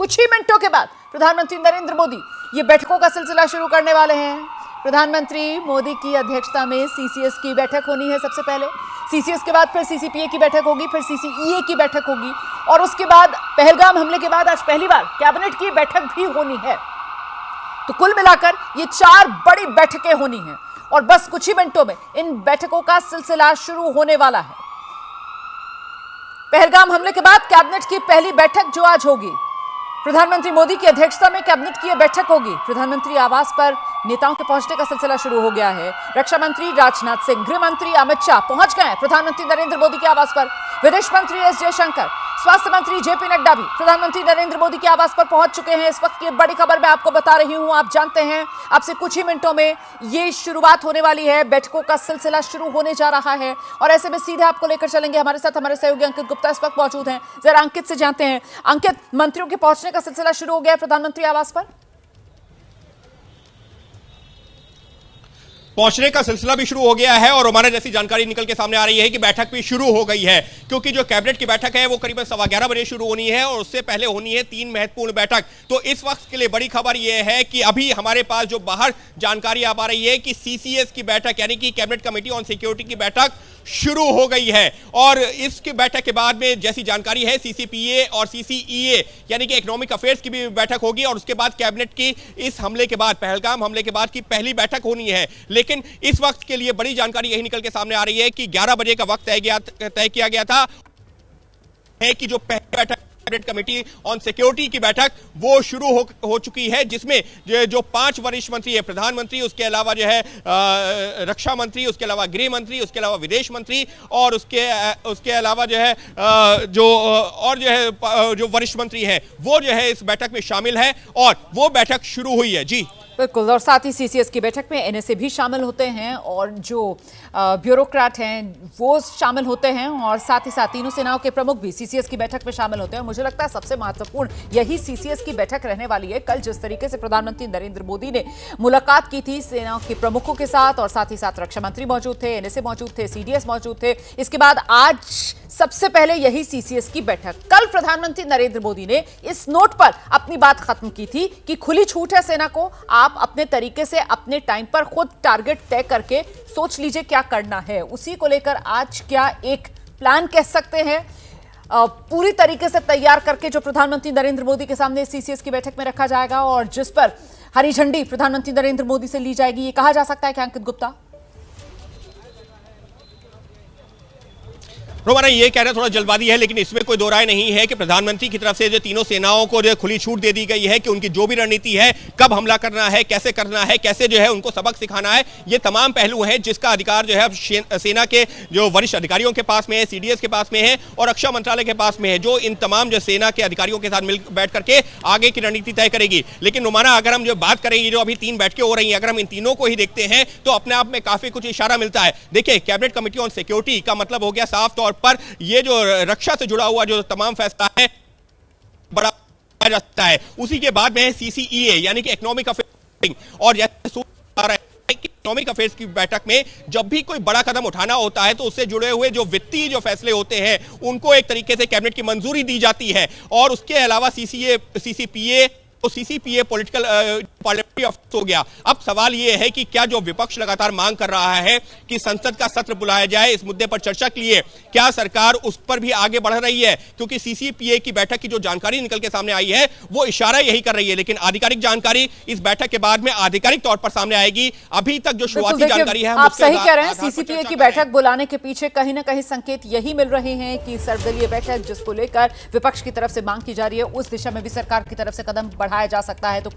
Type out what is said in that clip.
कुछ ही मिनटों के बाद प्रधानमंत्री नरेंद्र मोदी ये बैठकों का सिलसिला शुरू करने वाले हैं। प्रधानमंत्री मोदी की अध्यक्षता में सीसीएस की बैठक होनी है। सबसे पहले सीसीएस के बाद फिर सीसीपीए की बैठक होगी, फिर सीसीईए की बैठक होगी और उसके बाद पहलगाम हमले के बाद आज पहली बार कैबिनेट की बैठक भी होनी है। तो कुल मिलाकर ये 4 बड़ी बैठकें होनी हैं और बस कुछ ही मिनटों में इन बैठकों का सिलसिला शुरू होने वाला है। पहलगाम हमले के बाद कैबिनेट की पहली बैठक जो आज होगी, प्रधानमंत्री मोदी की अध्यक्षता में कैबिनेट की यह बैठक होगी। प्रधानमंत्री आवास पर नेताओं के पहुंचने का सिलसिला शुरू हो गया है। रक्षा मंत्री राजनाथ सिंह, गृह मंत्री अमित शाह पहुंच गए हैं प्रधानमंत्री नरेंद्र मोदी के आवास पर। विदेश मंत्री एस जयशंकर, स्वास्थ्य मंत्री जेपी नड्डा भी प्रधानमंत्री नरेंद्र मोदी के आवास पर पहुंच चुके हैं। इस वक्त की बड़ी खबर मैं आपको बता रही हूं। आप जानते हैं अब से कुछ ही मिनटों में ये शुरुआत होने वाली है, बैठकों का सिलसिला शुरू होने जा रहा है और ऐसे में सीधे आपको लेकर चलेंगे। हमारे साथ हमारे सहयोगी अंकित गुप्ता इस वक्त मौजूद हैं। जरा अंकित से जानते हैं। अंकित, मंत्रियों के पहुंचने का सिलसिला शुरू हो गया है प्रधानमंत्री आवास पर? पहुंचने का सिलसिला भी शुरू हो गया है और हमारे जैसी जानकारी निकल के सामने आ रही है कि बैठक भी शुरू हो गई है, क्योंकि जो कैबिनेट की बैठक है वो करीबन 11:15 बजे शुरू होनी है और उससे पहले होनी है 3 महत्वपूर्ण बैठक। तो इस वक्त के लिए बड़ी खबर यह है कि अभी हमारे पास जो बाहर जानकारी आ पा रही है कि सीसीएस की बैठक यानी कि कैबिनेट कमेटी ऑन सिक्योरिटी की बैठक शुरू हो गई है और इसकी बैठक के बाद में जैसी जानकारी है सीसीपीए और सीसीईए यानी कि इकोनॉमिक अफेयर्स की भी बैठक होगी और उसके बाद कैबिनेट की इस हमले के बाद, पहलगाम हमले के बाद की पहली बैठक होनी है। लेकिन इस वक्त के लिए बड़ी जानकारी यही निकल के सामने आ रही है कि 11 बजे का वक्त तय किया गया था है कि जो पहली बैठक कैबिनेट कमेटी ऑन सिक्योरिटी की बैठक वो शुरू हो चुकी है, जिसमें जो 5 वरिष्ठ मंत्री है, प्रधानमंत्री, उसके अलावा जो है रक्षा मंत्री, उसके अलावा गृह मंत्री, उसके अलावा विदेश मंत्री और उसके अलावा जो है जो वरिष्ठ मंत्री हैं वो जो है इस बैठक में शामिल है और वो बैठक शुरू हुई है। जी बिल्कुल, और साथ ही सीसीएस की बैठक में एनएसए भी शामिल होते हैं और जो ब्यूरोक्रेट हैं वो शामिल होते हैं और साथ ही साथ तीनों सेनाओं के प्रमुख भी सीसीएस की बैठक में शामिल होते हैं। और मुझे लगता है सबसे महत्वपूर्ण यही सीसीएस की बैठक रहने वाली है। कल जिस तरीके से प्रधानमंत्री नरेंद्र मोदी ने मुलाकात की थी सेनाओं के प्रमुखों के साथ और साथ ही साथ रक्षा मंत्री मौजूद थे, एनएसए मौजूद थे, सीडीएस मौजूद थे, इसके बाद आज सबसे पहले यही सीसीएस की बैठक। कल प्रधानमंत्री नरेंद्र मोदी ने इस नोट पर अपनी बात खत्म की थी कि खुली छूट है सेना को, आप अपने तरीके से अपने टाइम पर खुद टारगेट तय करके सोच लीजिए क्या करना है। उसी को लेकर आज क्या एक प्लान कह सकते हैं पूरी तरीके से तैयार करके जो प्रधानमंत्री नरेंद्र मोदी के सामने सीसीएस की बैठक में रखा जाएगा और जिस पर हरी झंडी प्रधानमंत्री नरेंद्र मोदी से ली जाएगी, ये कहा जा सकता है कि अंकित गुप्ता? हमारा ये कहना थोड़ा जल्दबाजी है, लेकिन इसमें कोई दो राय नहीं है कि प्रधानमंत्री की तरफ से जो तीनों सेनाओं को जो खुली छूट दे दी गई है कि उनकी जो भी रणनीति है, कब हमला करना है, कैसे जो है उनको सबक सिखाना है, ये तमाम पहलू हैं जिसका अधिकार जो है सेना के जो वरिष्ठ अधिकारियों के पास में है, सीडीएस के पास में है और रक्षा मंत्रालय के पास में है, जो इन तमाम जो सेना के अधिकारियों के साथ मिल बैठ करके आगे की रणनीति तय करेगी। लेकिन रोमाना, अगर हम जो बात करें, ये जो अभी 3 बैठकें हो रही हैं, अगर हम इन तीनों को ही देखते हैं तो अपने आप में काफी कुछ इशारा मिलता है। देखिए, कैबिनेट कमेटी ऑन सिक्योरिटी का मतलब हो गया साफ तौर पर ये जो रक्षा से जुड़ा हुआ जो तमाम फैसला है बड़ा जा सकता है। उसी के बाद में सीसीईए यानी कि इकोनॉमिक अफेयर्स और जैसे आ रहा है कि इकोनॉमिक अफेयर्स की बैठक में जब भी कोई बड़ा कदम उठाना होता है तो उससे जुड़े हुए जो वित्तीय जो फैसले होते हैं उनको एक तरीके से कैबिनेट की मंजूरी दी जाती है और उसके अलावा सीसीपीए तो सीसीपीए पॉलिटिकल पार्लियामेंट्री ऑफिस हो गया। अब सवाल यह है कि क्या जो विपक्ष लगातार मांग कर रहा है कि संसद का सत्र बुलाया जाए इस मुद्दे पर चर्चा के लिए, क्या सरकार उस पर भी आगे बढ़ रही है? क्योंकि सीसीपीए की बैठक की जो जानकारी निकल के सामने आई है वो इशारा यही कर रही है, लेकिन आधिकारिक जानकारी इस बैठक के बाद में आधिकारिक तौर पर सामने आएगी। अभी तक जो शुरुआती जानकारी है, आप सही कह रहे हैं, सीसीपीए की बैठक बुलाने के पीछे कहीं ना कहीं संकेत यही मिल रहे हैं कि सर्वदलीय बैठक जिसको लेकर विपक्ष की तरफ से मांग की जा रही है उस दिशा में भी सरकार की तरफ से कदम बढ़ाया जा सकता है। तो